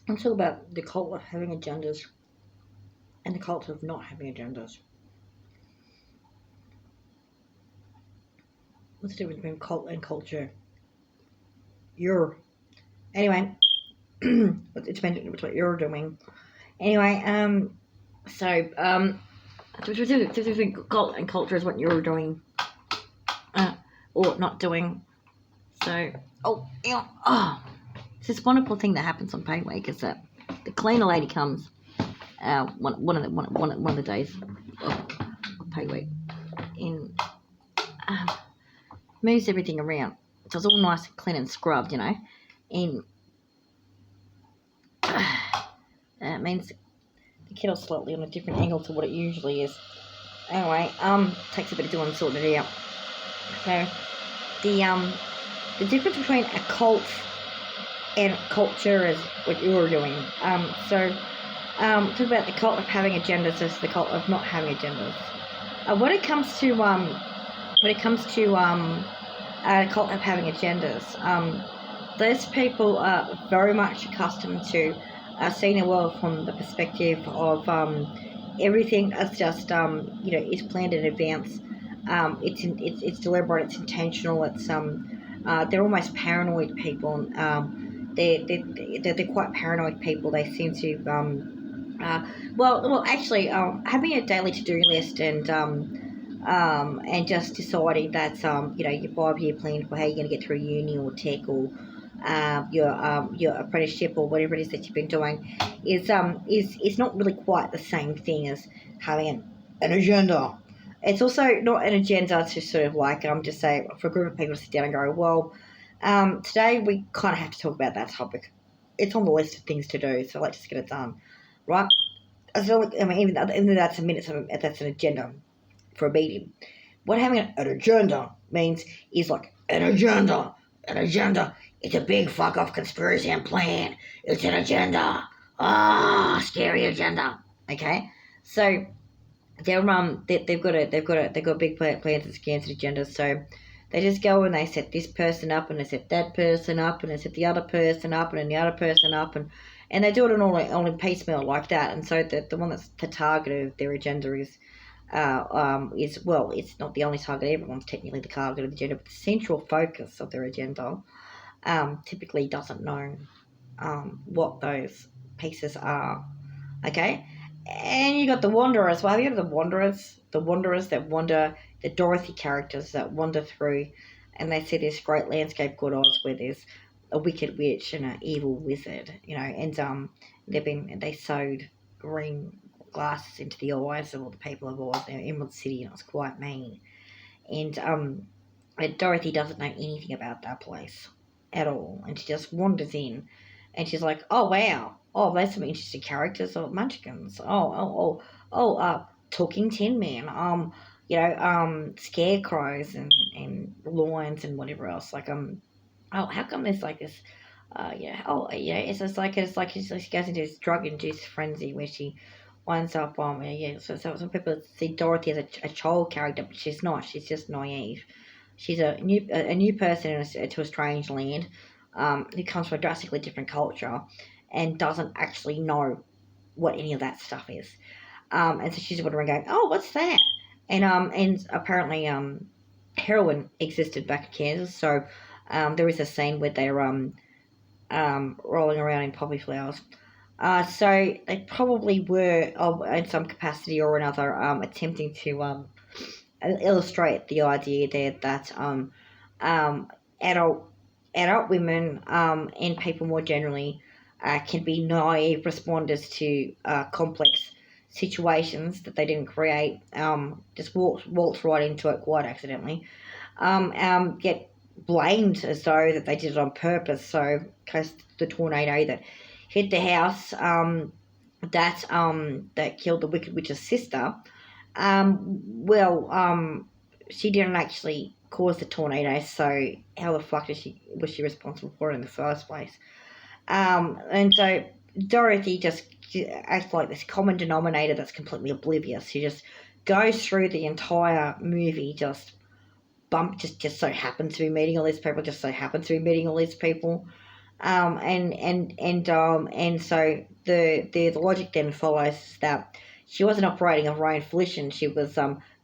I'm talking about the cult of having agendas and the cult of not having agendas. What's the difference between cult and culture? You're anyway. It's what you're doing. Anyway, the difference between cult and culture is what you're doing, or not doing. So, it's this wonderful thing that happens on pay week is that the cleaner lady comes, one of the days of pay week, and moves everything around, so it's all nice and clean and scrubbed, and it means the kettle's slightly on a different angle to what it usually is. Anyway, takes a bit of doing sorting it out. So the difference between a cult and culture is what you're doing. Talk about the cult of having agendas versus the cult of not having agendas. When it comes to cult of having agendas, those people are very much accustomed to seeing the world from the perspective of everything as just is planned in advance. It's deliberate. It's intentional. They're almost paranoid people. They're quite paranoid people. They seem to actually having a daily to-do list and just deciding that your 5-year plan for how you're going to get through uni or tech or your apprenticeship or whatever it is that you've been doing is not really quite the same thing as having an agenda. It's also not an agenda to sort of like just say for a group of people to sit down and go, well, today we kind of have to talk about that topic. It's on the list of things to do, so let's just get it done, right? Even that's that's an agenda for a meeting. What having an agenda means is like an agenda. An agenda. It's a big fuck off conspiracy and plan. It's an agenda. Scary agenda. Okay, so they've got big plans and scans and agendas. So they just go and they set this person up and they set that person up and they set the other person up and then the other person up and they do it all in piecemeal like that. And so the one that's the target of their agenda is it's not the only target. Everyone's technically the target of the agenda, but the central focus of their agenda typically doesn't know what those pieces are. Okay, and you got the Wanderers. Well, have you heard of the Wanderers? The Wanderers that wander, the Dorothy characters that wander through, and they see this great landscape called Oz, where there's a wicked witch and an evil wizard, and they sewed green glasses into the eyes of all the people of Oz, Emerald City, and it was quite mean. And Dorothy doesn't know anything about that place at all, and she just wanders in, and she's like, "Oh wow, oh there's some interesting characters, munchkins, talking tin men, scarecrows and lions and whatever else, how come there's like this." It's like she goes into this drug-induced frenzy where she winds up. So some people see Dorothy as a child character, but she's not. She's just naive. She's a new person to a strange land, who comes from a drastically different culture, and doesn't actually know what any of that stuff is. And so she's wondering, going, "Oh, what's that?" And apparently, heroin existed back in Kansas, so there is a scene where they're rolling around in poppy flowers. So they probably were, in some capacity or another, attempting to illustrate the idea there that adult women and people more generally can be naive responders to complex situations that they didn't create. Just waltz right into it quite accidentally. Get blamed as though that they did it on purpose. So, because the tornado that hit the house that killed the Wicked Witch's sister, she didn't actually cause the tornado, so how the fuck was she responsible for it in the first place? And so Dorothy just acts like this common denominator that's completely oblivious. She just goes through the entire movie just so happens to be meeting all these people, And so the logic then follows that she wasn't operating of her own volition. She was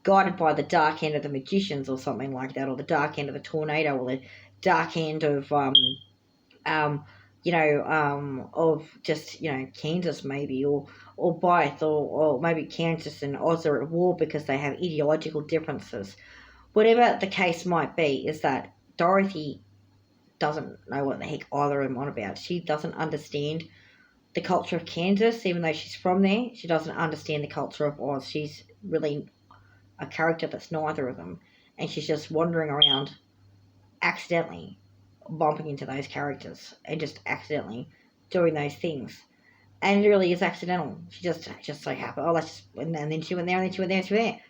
guided by the dark hand of the magicians or something like that, or the dark hand of the tornado, or the dark hand of um, of just Kansas maybe, or both, or maybe Kansas and Oz are at war because they have ideological differences. Whatever the case might be, is that Dorothy doesn't know what the heck either of them on about. She doesn't understand the culture of Kansas, even though she's from there. She doesn't understand the culture of Oz. She's really a character that's neither of them, and she's just wandering around accidentally bumping into those characters and just accidentally doing those things. And it really is accidental. She just so happened. Oh, let's just, and then she went there, and then she went there, and she went there.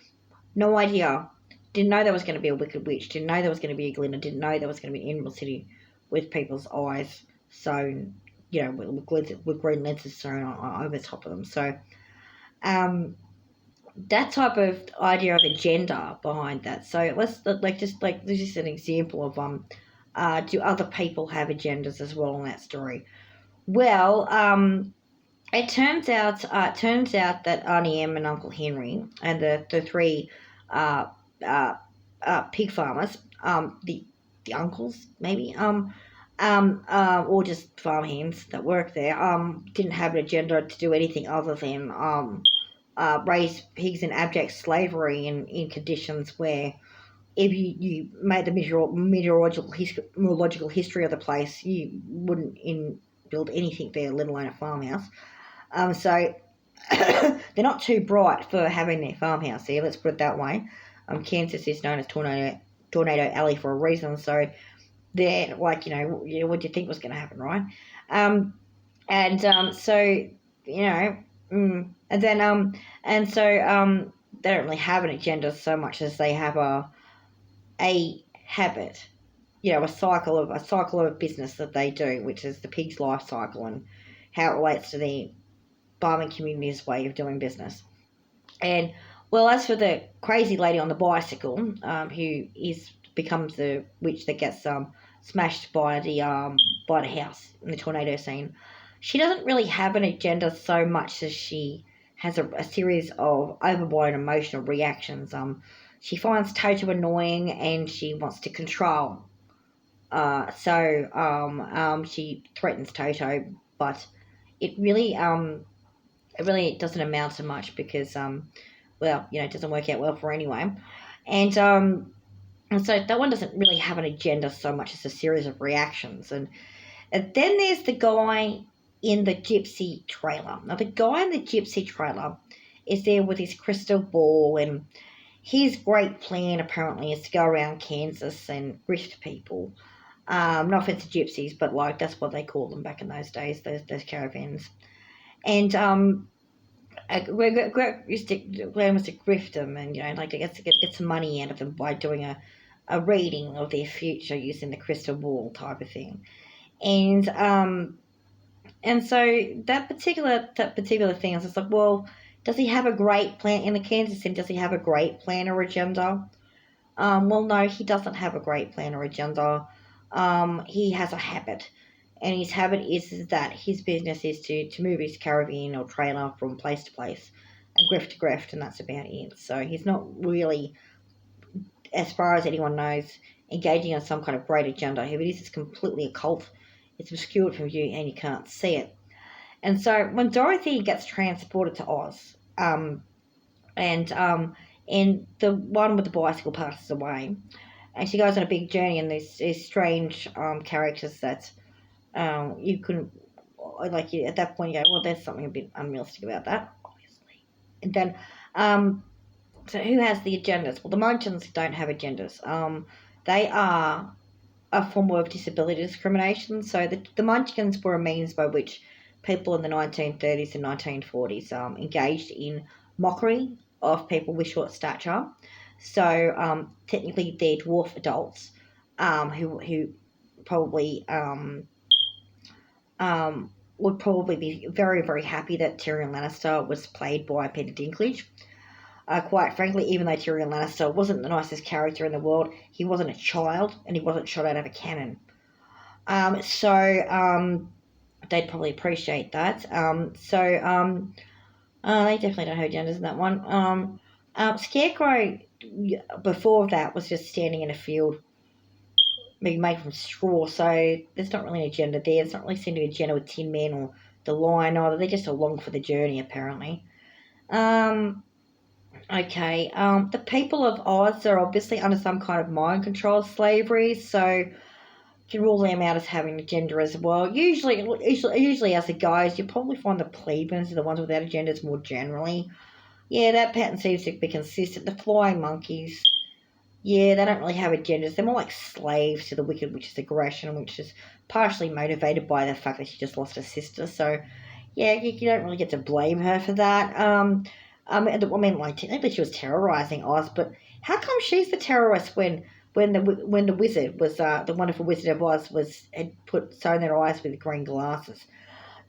No idea. Didn't know there was going to be a Wicked Witch. Didn't know there was going to be a Glinda. Didn't know there was going to be an Emerald City with people's eyes sewn, with green lenses sewn over the top of them. So, that type of idea of agenda behind that. So let's just an example of do other people have agendas as well in that story? Well, it turns out that Auntie Em and Uncle Henry and the three uh, uh, pig farmers, the uncles maybe, or just farm hands that work there, didn't have an agenda to do anything other than raise pigs in abject slavery in conditions where if you made the meteorological history of the place, you wouldn't build anything there, let alone a farmhouse. So they're not too bright for having their farmhouse there. Let's put it that way. Kansas is known as Tornado Alley for a reason. So they're like, what do you think was going to happen, right? And so and then they don't really have an agenda so much as they have a habit, a cycle of business that they do, which is the pig's life cycle and how it relates to the farming community's way of doing business. And well, as for the crazy lady on the bicycle, who becomes the witch that gets smashed by the house in the tornado scene, she doesn't really have an agenda so much as she has a series of overblown emotional reactions. She finds Toto annoying and she wants to control. So she threatens Toto, but it really doesn't amount to much because it doesn't work out well for her anyway. And so that one doesn't really have an agenda so much as a series of reactions. And then there's the guy in the Gypsy trailer. Now, the guy in the Gypsy trailer is there with his crystal ball, and his great plan apparently is to go around Kansas and grift people. No offense to gypsies, but like that's what they called them back in those days, those caravans. And Glenn was to grift them, and like to get some money out of them by doing a reading of their future using the crystal ball type of thing. And so that particular thing, I was just like, well, does he have a great plan in the Kansas and does he have a great plan or agenda? Well, no, he doesn't have a great plan or agenda. He has a habit, and his habit is that his business is to move his caravan or trailer from place to place and grift to grift, and that's about it. So he's not really, as far as anyone knows, engaging in some kind of great agenda. If it is, it's completely occult. It's obscured from you and you can't see it. And so when Dorothy gets transported to Oz, and the one with the bicycle passes away, and she goes on a big journey, and there's strange characters that you couldn't, like, at that point you go, well, there's something a bit unrealistic about that, obviously. And then so who has the agendas? Well, the Munchkins don't have agendas. They are a form of disability discrimination. So the Munchkins were a means by which people in the 1930s and 1940s engaged in mockery of people with short stature. So technically they're dwarf adults who probably would probably be very, very happy that Tyrion Lannister was played by Peter Dinklage. Quite frankly, even though Tyrion Lannister wasn't the nicest character in the world, he wasn't a child and he wasn't shot out of a cannon. They'd probably appreciate that. They definitely don't have agendas in that one. Scarecrow before that was just standing in a field, maybe made from straw. So there's not really an agenda there. It's not really seemed to be an agenda with Tin Man or the Lion either. They're just along for the journey apparently. Okay. The people of Oz are obviously under some kind of mind control slavery, so you can rule them out as having a gender as well. Usually as a guys, you probably find the plebeians are the ones without agendas more generally. Yeah, that pattern seems to be consistent. The flying monkeys, yeah, they don't really have agendas. They're more like slaves to the wicked, which is aggression, which is partially motivated by the fact that she just lost her sister. So, yeah, you don't really get to blame her for that. Like technically she was terrorizing Oz, but how come she's the terrorist when the wizard was the wonderful Wizard of Oz was had put sewn their eyes with green glasses?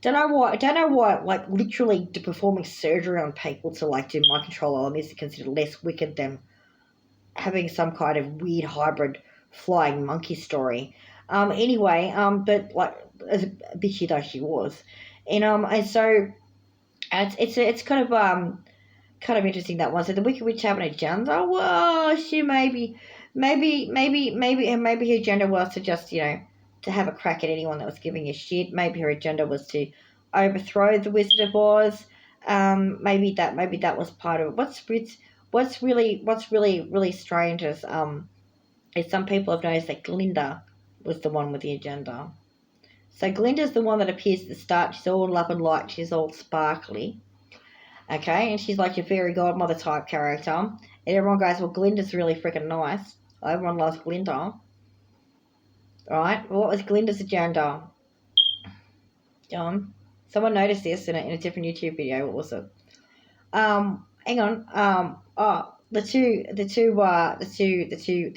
Don't know why. I don't know why. Like literally, performing surgery on people to like do mind control elements is considered less wicked than having some kind of weird hybrid flying monkey story. Anyway, but like as bitchy though she was, and so it's kind of interesting that one. So the Wicked Witch having a agenda. Well, she maybe her agenda was to just to have a crack at anyone that was giving a shit. Maybe her agenda was to overthrow the Wizard of Oz. Maybe that was part of it. What's really strange is some people have noticed that Glinda was the one with the agenda. So Glinda's the one that appears at the start. She's all love and light. She's all sparkly. Okay, and she's like your fairy godmother type character. And everyone goes, well, Glinda's really freaking nice. Everyone loves Glinda. Right? Well, what was Glinda's agenda? Someone noticed this in a different YouTube video. What was it? Hang on. The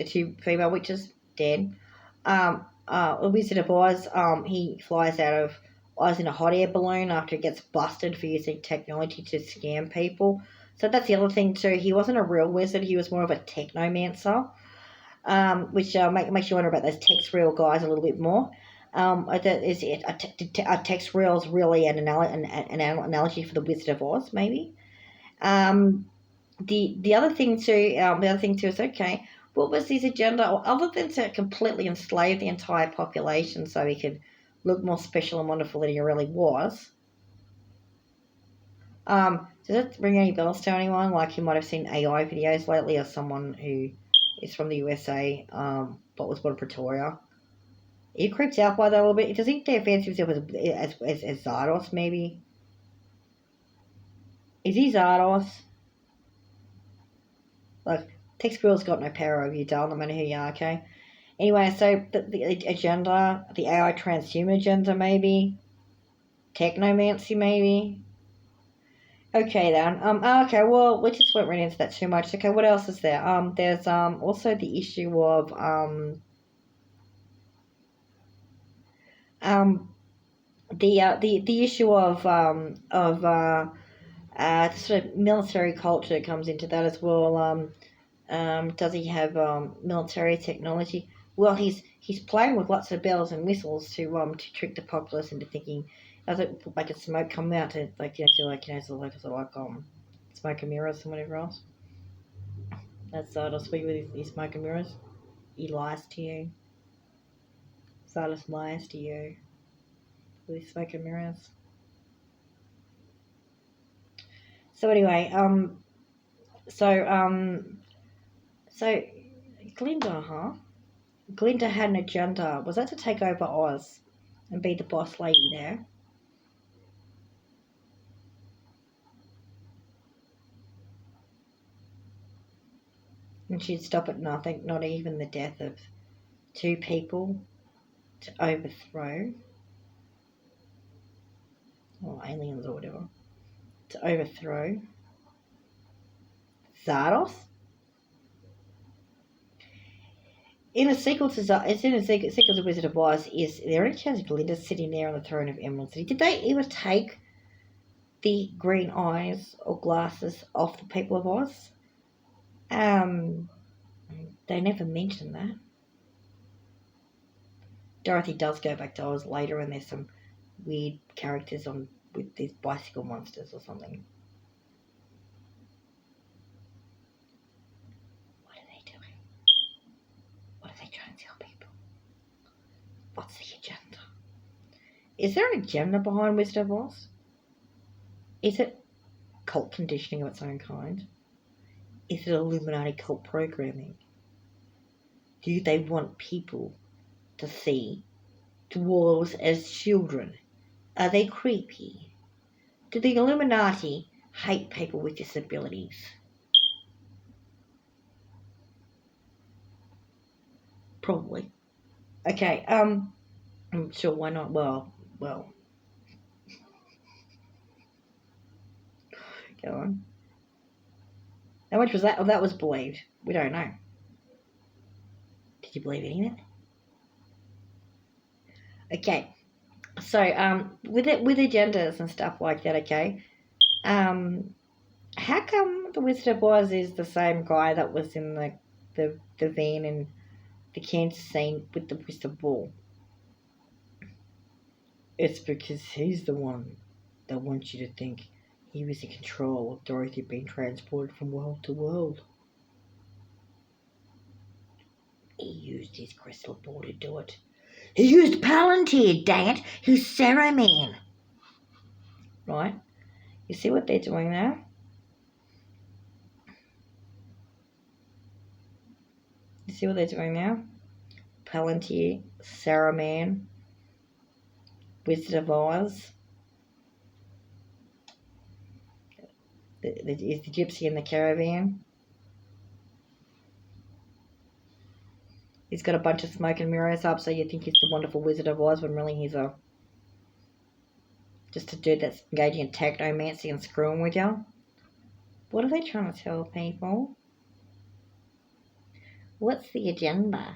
two female witches dead. The Wizard of Oz. He flies out of Oz in a hot air balloon after he gets busted for using technology to scam people. So that's the other thing too. He wasn't a real wizard. He was more of a technomancer, which makes you wonder about those text reel guys a little bit more. Is it a text reel is really an analogy for the Wizard of Oz, maybe? The other thing too, is okay. What was his agenda, other than to completely enslave the entire population so he could look more special and wonderful than he really was? Does it ring any bells to anyone? Like you might have seen AI videos lately, or someone who is from the USA, but was born in Pretoria. He creeps out by that a little bit. Does he think they fancy himself as Zardos, maybe? Is he Zardos? Like, Text Girl's got no power over you, darling, no matter who you are, okay? Anyway, so the agenda, the AI transhuman agenda, maybe? Technomancy, maybe? Okay, then. Okay, well, we just won't run into that too much. Okay, what else is there? There's also the issue of the issue of sort of military culture that comes into that as well. Does he have military technology? Well, he's playing with lots of bells and whistles to trick the populace into thinking. Does it make a smoke come out to smoke and mirrors and whatever else? That's Zardos for you with his smoke and mirrors. He lies to you. Zardos lies to you with his smoke and mirrors. So anyway, so Glinda, huh? Glinda had an agenda. Was that to take over Oz and be the boss lady there? And she'd stop at nothing, not even the death of two people to overthrow, or aliens or whatever, to overthrow Zardos. In a sequel to Wizard of Oz, is there any chance Glinda's sitting there on the throne of Emerald City? Did they ever take the green eyes or glasses off the people of Oz? They never mentioned that. Dorothy does go back to Oz later, and there's some weird characters on with these bicycle monsters or something. What are they doing? What are they trying to tell people? What's the agenda? Is there an agenda behind Wizard of Oz? Is it cult conditioning of its own kind? Is it Illuminati cult programming? Do they want people to see dwarves as children? Are they creepy? Do the Illuminati hate people with disabilities? Probably. Okay, I'm sure, why not? Well. Go on. How much was that? Oh, that was believed. We don't know. Did you believe any of it? Okay. So, with agendas and stuff like that, okay, how come the Wizard of Oz is the same guy that was in the van in the Kansas scene with the crystal ball? It's because he's the one that wants you to think he was in control of Dorothy being transported from world to world. He used his crystal ball to do it. He used Palantir, dang it, who's Sarah Man. Right? You see what they're doing now? You see what they're doing now? Palantir, Sarah Man, Wizard of Oz. Is the gypsy in the caravan? He's got a bunch of smoke and mirrors up, so you think he's the wonderful Wizard of Oz when really he's just a dude that's engaging in technomancy and screwing with you. What are they trying to tell people? What's the agenda?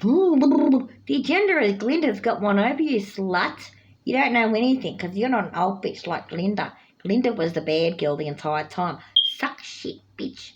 The agenda is Glinda's got one over you, slut. You don't know anything because you're not an old bitch like Glinda. Glinda was the bad girl the entire time. Suck shit, bitch.